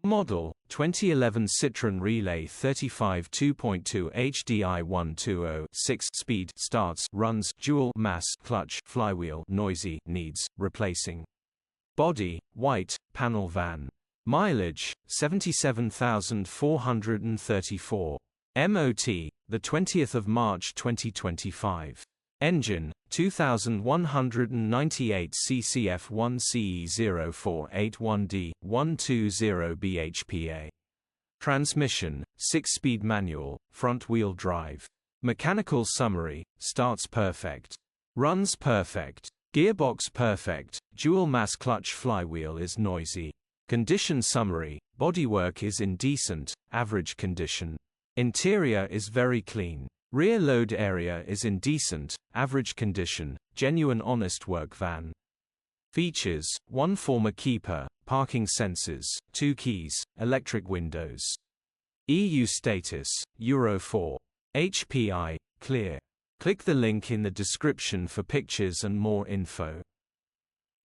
Model, 2011 Citroen Relay 35 2.2 HDI 120 6-speed, starts, runs, dual, mass, clutch, flywheel, noisy, needs, replacing. Body, white, panel van. Mileage, 77,434. MOT, the 20th of March 2025. Engine, 2198 cc F1CE0481D, 120 bhpa. Transmission, 6-speed manual, front-wheel drive. Mechanical summary, starts perfect. Runs perfect. Gearbox perfect, dual mass clutch flywheel is noisy. Condition summary, bodywork is in decent, average condition. Interior is very clean. Rear load area is in decent, average condition, genuine honest work van. Features, 1 former keeper, parking sensors, 2 keys, electric windows. EU status, Euro 4. HPI, clear. Click the link in the description for pictures and more info.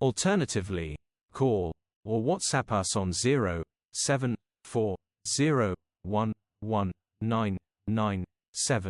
Alternatively, call or WhatsApp us on 07401199723.